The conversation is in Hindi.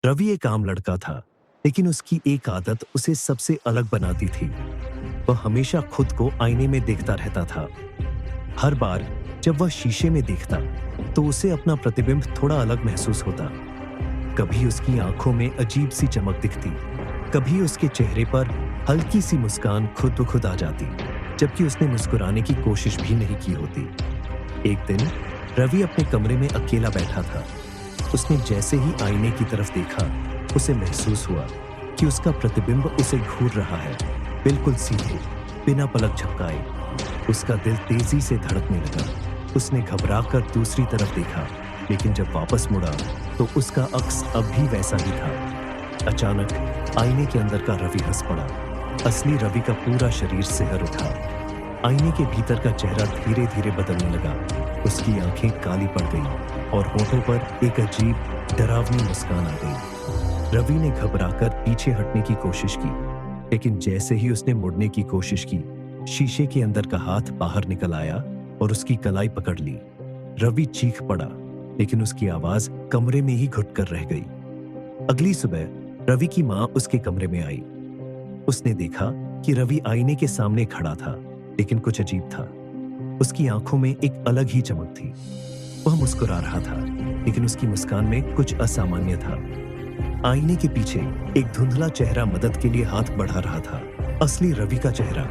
रवि एक आम लड़का था, लेकिन उसकी एक आदत उसे सबसे अलग बनाती थी। वह हमेशा खुद को आईने में देखता रहता था। हर बार जब वह शीशे में देखता, तो उसे अपना प्रतिबिंब थोड़ा अलग महसूस होता। कभी उसकी आंखों में अजीब सी चमक दिखती, कभी उसके चेहरे पर हल्की सी मुस्कान खुद ब खुद आ जाती, जबकि उसने मुस्कुराने की कोशिश भी नहीं की होती। एक दिन रवि अपने कमरे में अकेला बैठा था। उसने जैसे ही आईने की तरफ देखा, उसे महसूस हुआ कि उसका प्रतिबिंब उसे घूर रहा है, बिल्कुल सीधे, बिना पलक झपकाए। उसका दिल तेजी से धड़कने लगा। उसने घबराकर दूसरी तरफ देखा, लेकिन जब वापस मुड़ा तो उसका अक्स अब भी वैसा ही था। अचानक आईने के अंदर का रवि हंस पड़ा। असली रवि का पूरा शरीर सिहर उठा। आईने के भीतर का चेहरा धीरे धीरे बदलने लगा। उसकी आंखें काली पड़ गईं और होठों पर एक अजीब डरावनी मुस्कान आ गई। रवि ने घबराकर पीछे हटने की कोशिश की, लेकिन जैसे ही उसने मुड़ने की कोशिश की, शीशे के अंदर का हाथ बाहर निकल आया और उसकी कलाई पकड़ ली। रवि चीख पड़ा, लेकिन उसकी आवाज कमरे में ही घुट कर रह गई। अगली सुबह रवि की मां उसके कमरे में आई। उसने देखा कि रवि आईने के सामने खड़ा था, लेकिन कुछ अजीब था। उसकी आंखों में एक अलग ही चमक थी। वह मुस्कुरा रहा था, लेकिन उसकी मुस्कान में कुछ असामान्य था। आईने के पीछे एक धुंधला चेहरा मदद के लिए हाथ बढ़ा रहा था। असली रवि का चेहरा